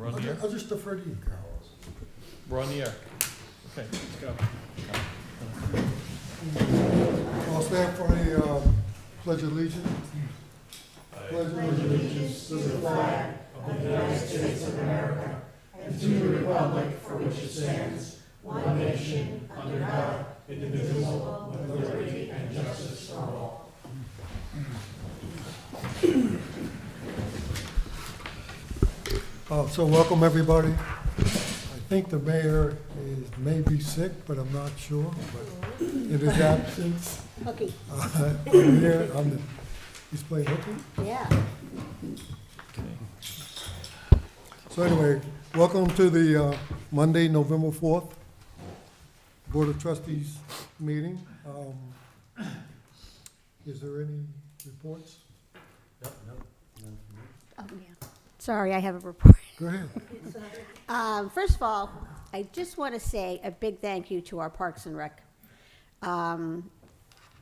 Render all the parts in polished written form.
We're on the air? I'll just defer to you, Carol. We're on the air. Okay, let's go. I'll stand for the pledge of allegiance. Pledge of allegiance to the flag of the United States of America and to the republic for which it stands, one nation, under God, indivisible, with liberty and justice for all. So welcome, everybody. I think the mayor is maybe sick, but I'm not sure. But in his absence, Hooky. I'm here. He's playing hooky. Yeah. So anyway, welcome to the Monday, November 4th Board of Trustees meeting. Is there any reports? Oh, yeah. Sorry, I have a report. Go ahead. First of all, I just want to say a big thank you to our Parks and Rec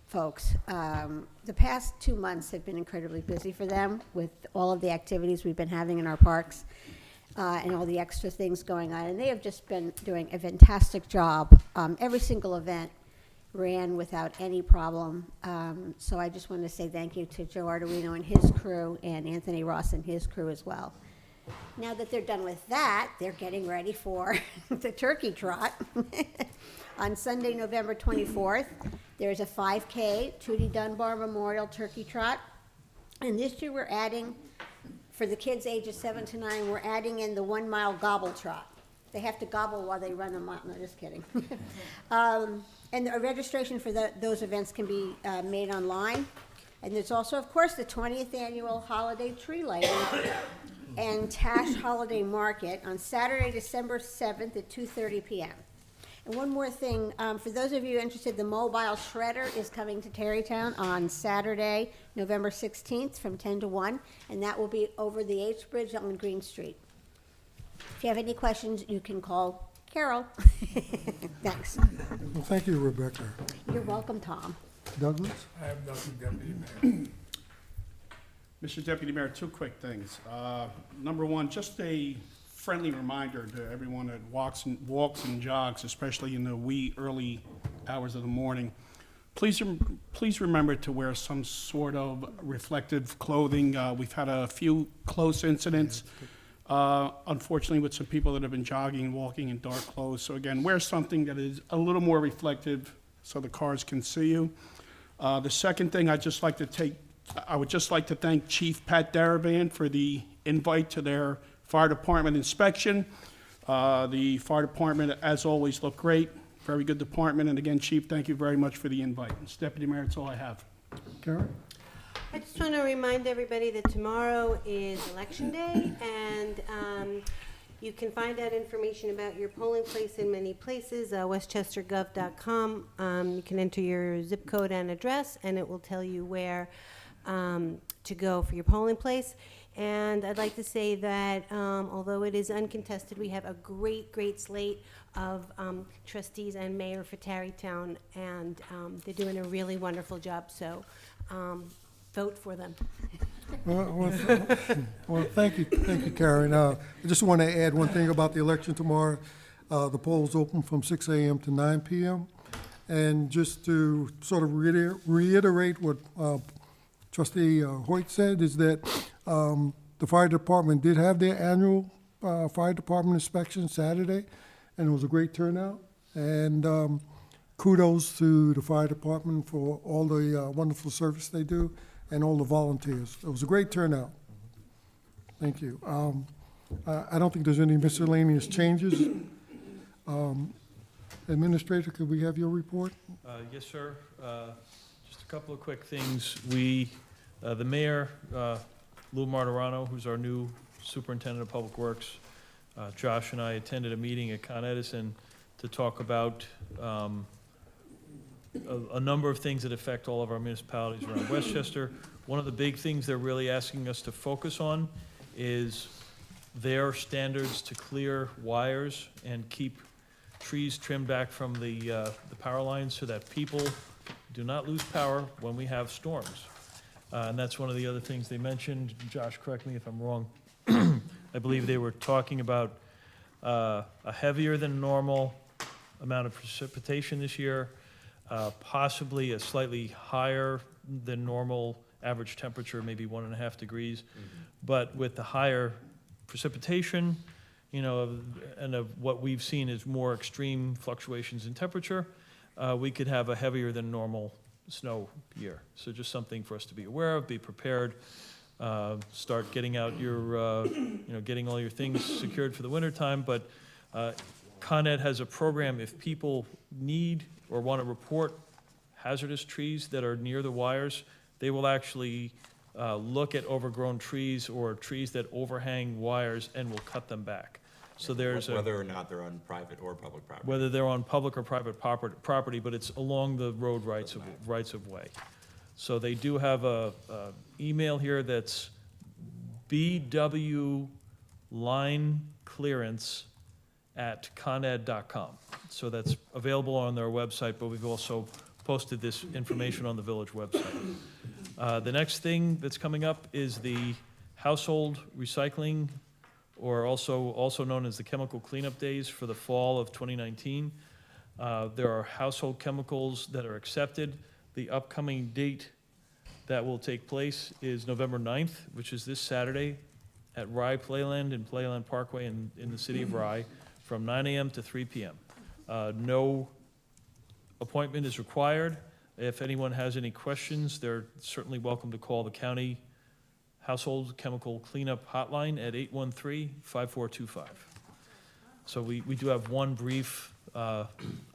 folks. The past 2 months have been incredibly busy for them with all of the activities we've been having in our parks and all the extra things going on. And they have just been doing a fantastic job. Every single event ran without any problem. So I just want to say thank you to Joe Arduino and his crew and Anthony Ross and his crew as well. Now that they're done with that, they're getting ready for the turkey trot. On Sunday, November 24th, there's a 5K Trudy Dunbar Memorial Turkey Trot. And this year we're adding, for the kids ages 7 to 9, we're adding in the 1 mile gobble trot. They have to gobble while they run a mile. No, just kidding. And the registration for those events can be made online. And there's also, of course, the 20th annual holiday tree lighting and Tash Holiday Market on Saturday, December 7th at 2:30 p.m. And one more thing, for those of you interested, the mobile shredder is coming to Terrytown on Saturday, November 16th from 10 to 1, and that will be over the H Bridge on Green Street. If you have any questions, you can call Carol. Thanks. Well, thank you, Rebecca. You're welcome, Tom. Douglas? I have nothing, Deputy Mayor. Mr. Deputy Mayor, two quick things. Number one, just a friendly reminder to everyone that walks and jogs, especially in the wee early hours of the morning. Please remember to wear some sort of reflective clothing. We've had a few close incidents, unfortunately, with some people that have been jogging and walking in dark clothes. So again, wear something that is a little more reflective so the cars can see you. The second thing I would just like to thank Chief Pat Darabin for the invite to their fire department inspection. The fire department, as always, looked great. Very good department. And again, Chief, thank you very much for the invite. Mr. Deputy Mayor, that's all I have. Karen? I just want to remind everybody that tomorrow is Election Day, and you can find out information about your polling place in many places, westchestergov.com. You can enter your zip code and address, and it will tell you where to go for your polling place. And I'd like to say that although it is uncontested, we have a great slate of trustees and mayor for Tarrytown, and they're doing a really wonderful job, so vote for them. Well, thank you, Karen. I just want to add one thing about the election tomorrow. The polls open from 6 a.m. to 9 p.m. And just to sort of reiterate what Trustee Hoyt said, is that the fire department did have their annual fire department inspection Saturday, and it was a great turnout. And kudos to the fire department for all the wonderful service they do and all the volunteers. It was a great turnout. Thank you. I don't think there's any miscellaneous changes. Administrator, could we have your report? Yes, sir. Just a couple of quick things. The mayor, Lou Martirano, who's our new superintendent of public works, Josh and I attended a meeting at Con Edison to talk about a number of things that affect all of our municipalities around Westchester. One of the big things they're really asking us to focus on is their standards to clear wires and keep trees trimmed back from the power lines so that people do not lose power when we have storms. And that's one of the other things they mentioned. Josh, correct me if I'm wrong. I believe they were talking about a heavier than normal amount of precipitation this year, possibly a slightly higher than normal average temperature, maybe 1.5 degrees. But with the higher precipitation, you know, and of what we've seen is more extreme fluctuations in temperature, we could have a heavier than normal snow year. So just something for us to be aware of, be prepared, start getting out your, getting all your things secured for the wintertime. But Con Ed has a program, if people need or want to report hazardous trees that are near the wires, they will actually look at overgrown trees or trees that overhang wires and will cut them back. So there's Whether or not they're on private or public property. whether they're on public or private property, but it's along the road rights of way. So they do have a email here that's bwlineclearance@coned.com. So that's available on their website, but we've also posted this information on the village website. The next thing that's coming up is the household recycling, or also known as the chemical cleanup days for the fall of 2019. There are household chemicals that are accepted. The upcoming date that will take place is November 9th, which is this Saturday, at Rye Playland and Playland Parkway in the city of Rye, from 9 a.m. to 3 p.m. No appointment is required. If anyone has any questions, they're certainly welcome to call the county Household Chemical Cleanup Hotline at 813-5425. So we do have one brief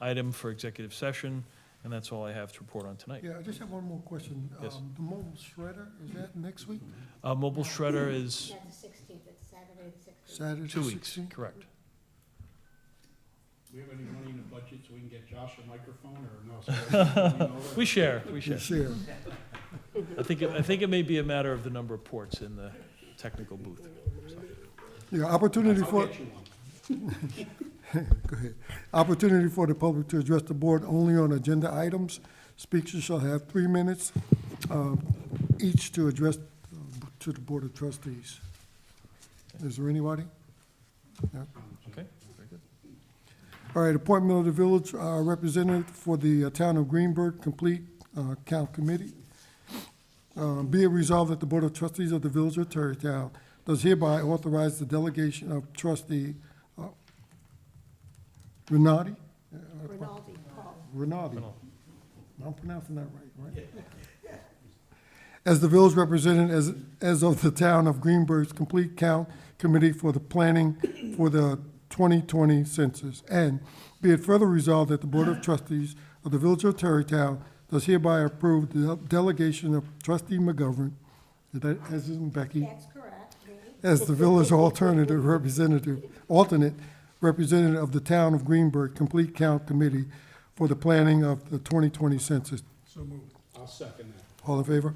item for executive session, and that's all I have to report on tonight. Yeah, I just have one more question. Yes. The mobile shredder, is that next week? Mobile shredder is That's the 16th, it's Saturday the 16th. Saturday? 2 weeks, 16th? correct. Do we have any money in the budget so we can get Josh a microphone, or no? We share. Share. I think it may be a matter of the number of ports in the technical booth. Yeah, opportunity I'll for, get you one. go ahead. Opportunity for the public to address the board only on agenda items. Speakers shall have 3 minutes each to address to the Board of Trustees. Is there anybody? No? Okay, very good. All right, appointment of the village representative for the town of Greenberg, complete count committee. Be it resolved that the Board of Trustees of the Village of Tarrytown does hereby authorize the delegation of trustee Rinaldi? Rinaldi, Paul. Rinaldi. I'm pronouncing that right? As the village representative as of the town of Greenberg's complete count committee for the planning for the 2020 census. And be it further resolved that the Board of Trustees of the Village of Tarrytown does hereby approve the delegation of trustee McGovern, as in Becky, That's correct. as the village alternate representative of the town of Greenberg complete count committee for the planning of the 2020 census. I'll second that. All in favor?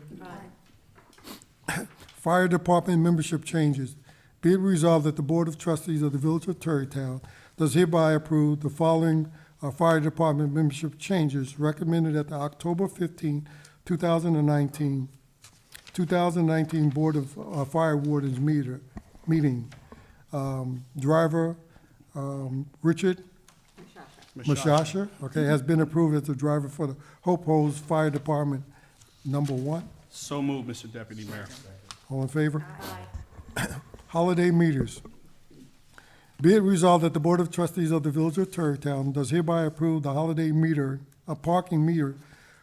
Fire Department membership changes. Be it resolved that the Board of Trustees of the Village of Tarrytown does hereby approve the following Fire Department membership changes recommended at the October 15, 2019 Board of Fire Wardens meeting. Driver Richard Mashasha, okay, has been approved as the driver for the Hope Hose Fire Department number 1. So moved, Mr. Deputy Mayor. All in favor? Holiday meters. Be it resolved that the Board of Trustees of the Village of Tarrytown does hereby approve the holiday meter, a parking meter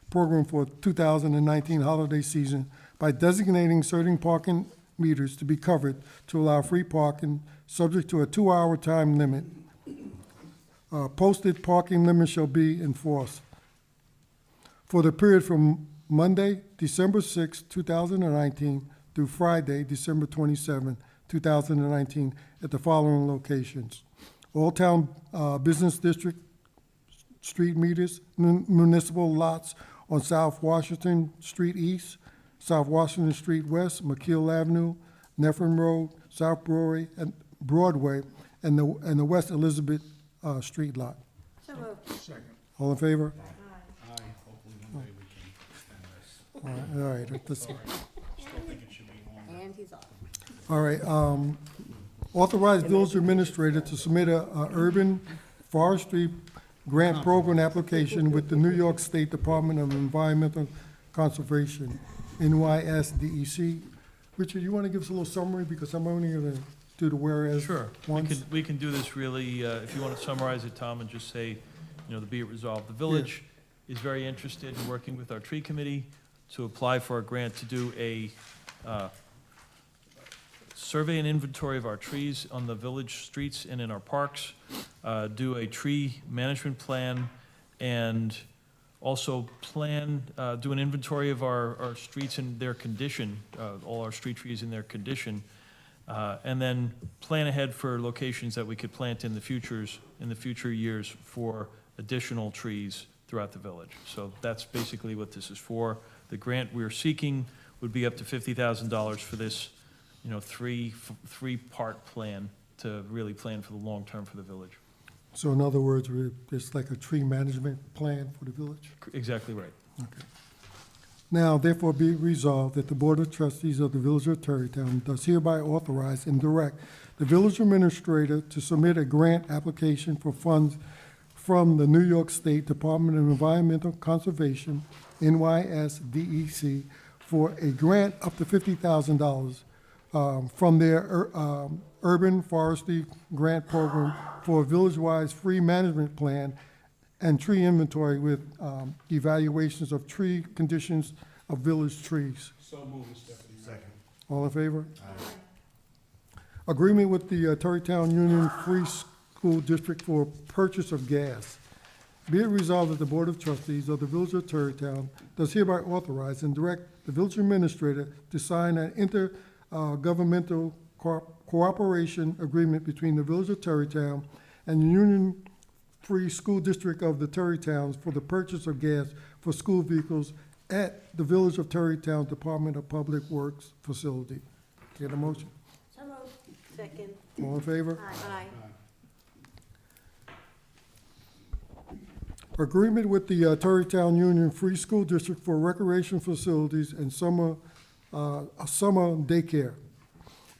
program for 2019 holiday season by designating certain parking meters to be covered to allow free parking, subject to a 2-hour time limit. Posted parking limits shall be enforced for the period from Monday, December 6, 2019, through Friday, December 27, 2019, at the following locations: All Town Business District street meters, municipal lots on South Washington Street East, South Washington Street West, McKeel Avenue, Neffen Road, South Broadway, and the West Elizabeth Street lot. So moved. All in favor? Aye. Hopefully one day we can extend this. All right, Still think it should be longer. And he's off. all right, Authorize village administrator to submit a urban forestry grant program application with the New York State Department of Environmental Conservation, NYSDEC. Richard, you want to give us a little summary, because I'm only going to do the whereas Sure. once? We can do this really, if you want to summarize it, Tom, and just say, the be it resolved. The village is very interested in working with our tree committee to apply for a grant to do a survey and inventory of our trees on the village streets and in our parks, do a tree management plan, and also do an inventory of our streets and their condition, all our street trees in their condition, and then plan ahead for locations that we could plant in the future years for additional trees throughout the village. So that's basically what this is for. The grant we're seeking would be up to $50,000 for this, three-part plan to really plan for the long term for the village. So in other words, it's like a tree management plan for the village? Exactly right. Okay. Now, therefore, be it resolved that the Board of Trustees of the Village of Tarrytown does hereby authorize and direct the village administrator to submit a grant application for funds from the New York State Department of Environmental Conservation, NYSDEC, for a grant up to $50,000 from their urban forestry grant program for a village-wide tree management plan and tree inventory with evaluations of tree conditions of village trees. So moved, Mr. Deputy Mayor. Second. All in favor? Agreement with the Tarrytown Union Free School District for purchase of gas. Be it resolved that the Board of Trustees of the Village of Tarrytown does hereby authorize and direct the village administrator to sign an intergovernmental cooperation agreement between the Village of Tarrytown and the Union Free School District of the Tarrytowns for the purchase of gas for school vehicles at the Village of Tarrytown Department of Public Works facility. Get a motion? So moved. Second. All in favor? Aye. Agreement with the Tarrytown Union Free School District for recreation facilities and summer daycare.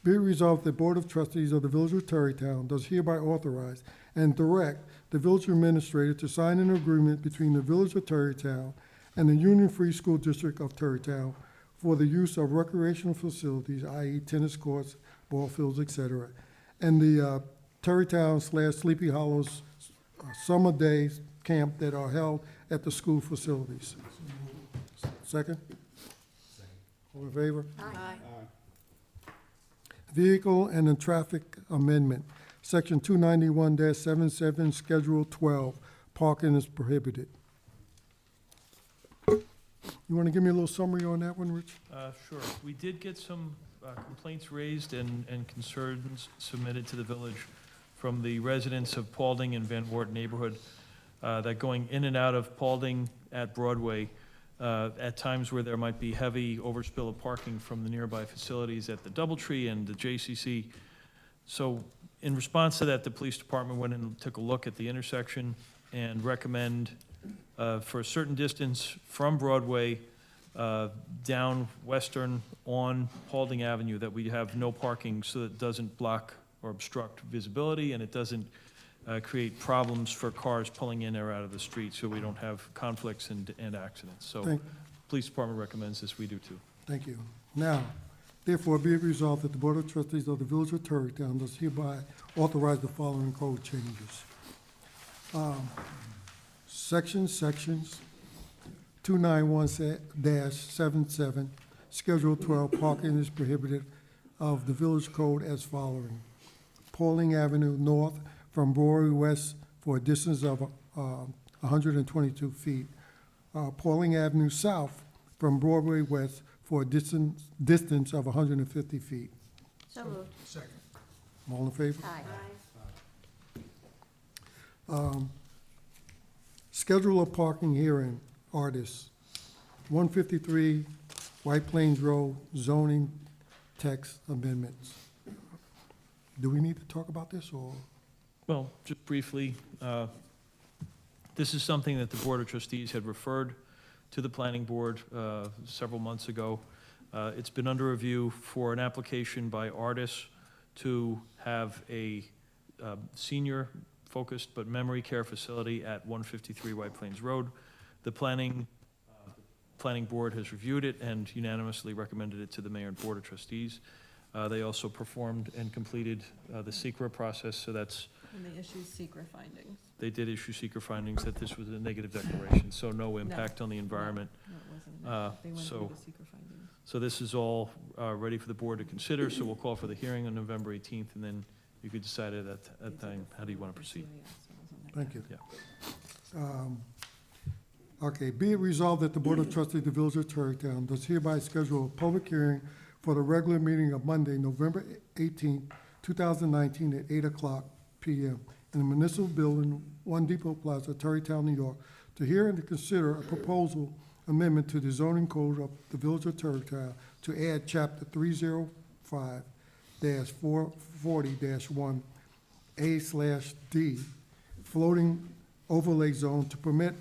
Be it resolved, the Board of Trustees of the Village of Tarrytown does hereby authorize and direct the village administrator to sign an agreement between the Village of Tarrytown and the Union Free School District of Tarrytown for the use of recreational facilities, i.e. tennis courts, ball fields, etc., and the Tarrytown/Sleepy Hollows summer days camp that are held at the school facilities. Second? All in favor? Aye. Vehicle and the traffic amendment, Section 291-77, Schedule 12, parking is prohibited. You want to give me a little summary on that one, Rich? Sure. We did get some complaints raised and concerns submitted to the village from the residents of Paulding and Van Wart neighborhood, that going in and out of Paulding at Broadway, at times where there might be heavy overspill of parking from the nearby facilities at the Doubletree and the JCC. So in response to that, the police department went and took a look at the intersection and recommend for a certain distance from Broadway down Western on Paulding Avenue that we have no parking so that it doesn't block or obstruct visibility, and it doesn't create problems for cars pulling in or out of the street, so we don't have conflicts and accidents. So Thank- police department recommends this, we do too. Thank you. Now, therefore, be it resolved that the Board of Trustees of the Village of Tarrytown does hereby authorize the following code changes. Sections 291-77, Schedule 12, parking is prohibited of the village code as following. Paulding Avenue North from Broadway West for a distance of 122 feet. Paulding Avenue South from Broadway West for a distance of 150 feet. So moved. All in favor? Aye. Schedule of parking hearing, artists. 153 White Plains Road zoning text amendments. Do we need to talk about this, or? Well, just briefly, this is something that the Board of Trustees had referred to the Planning Board several months ago. It's been under review for an application by artists to have a senior-focused but memory care facility at 153 White Plains Road. The planning board has reviewed it and unanimously recommended it to the mayor and board of trustees. They also performed and completed the secra process, so that's, And they issued secret findings. they did issue secra findings that this was a negative declaration, so no impact on the environment. No, it wasn't. They went so- through the secret findings. So this is all ready for the board to consider, so we'll call for the hearing on November 18th, and then you could decide at that time, how do you want to proceed? Thank you. Yeah. Okay, be it resolved that the Board of Trustees of the Village of Tarrytown does hereby schedule a public hearing for the regular meeting of Monday, November 18th, 2019, at 8:00 p.m. in the Municipal Building, 1 Depot Plaza, Tarrytown, New York, to hear and to consider a proposal amendment to the zoning code of the Village of Tarrytown to add Chapter 305-440-1 A/D, floating overlay zone to permit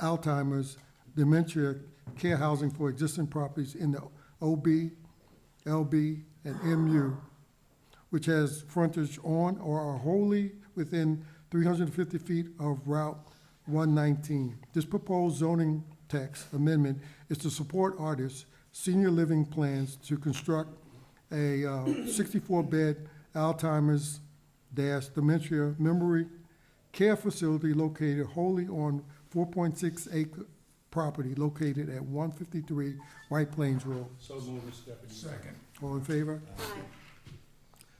Alzheimer's, dementia care housing for existing properties in the OB, LB, and MU, which has frontage on or are wholly within 350 feet of Route 119. This proposed zoning text amendment is to support artists' senior living plans to construct a 64-bed Alzheimer's dementia memory care facility located wholly on 4.6 acre property located at 153 White Plains Road. So moved, Mr. Deputy. Second. All in favor? Aye.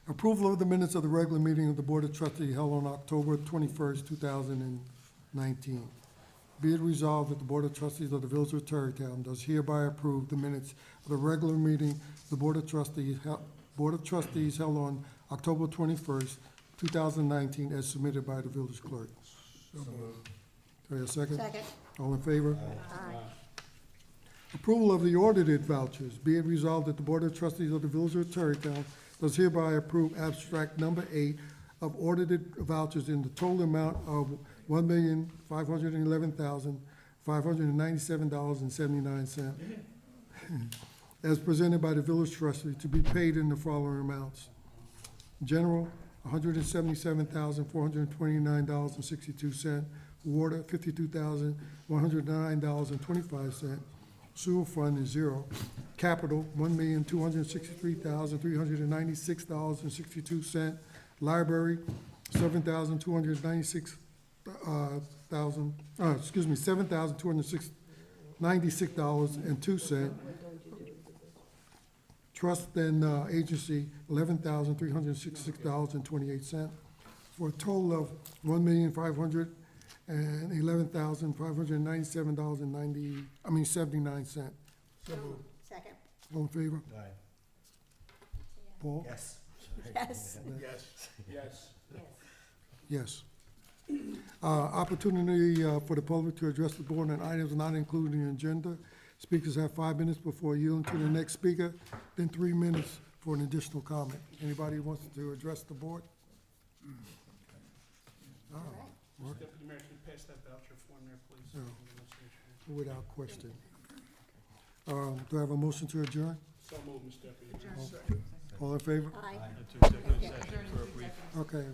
Approval of the minutes of the regular meeting of the Board of Trustees held on October 21st, 2019. Be it resolved that the Board of Trustees of the Village of Tarrytown does hereby approve the minutes of the regular meeting of the Board of Trustees held on October 21st, 2019, as submitted by the village clerk. Do I hear a second? Second. All in favor? Aye. Approval of the audited vouchers. Be it resolved that the Board of Trustees of the Village of Tarrytown does hereby approve abstract number 8 of audited vouchers in the total amount of $1,511,597.79 as presented by the village trustee to be paid in the following amounts. General, $177,429.62. Water, $52,109.25. Sewer fund is zero. Capital, $1,263,396.62. Library, $7,296.02. Trust and agency, $11,366.28, for a total of $1,511,597.79. Second. All in favor? Paul? Yes. Yes. Yes. Yes. Opportunity for the public to address the board on items not included in the agenda. Speakers have 5 minutes before yielding to the next speaker, then 3 minutes for an additional comment. Anybody who wants to address the board? Deputy Mayor, can you pass that voucher form there, please? No. Without question. Do I have a motion to adjourn? So moved, Mr. Deputy Mayor. All in favor? Aye. Into executive session for a brief. Okay,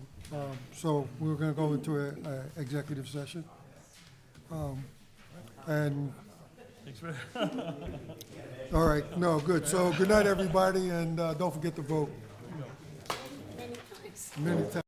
so we're gonna go into a executive session. And, Thanks very all right, no, good. So, good night, everybody, and don't forget to vote. Many times. Many times.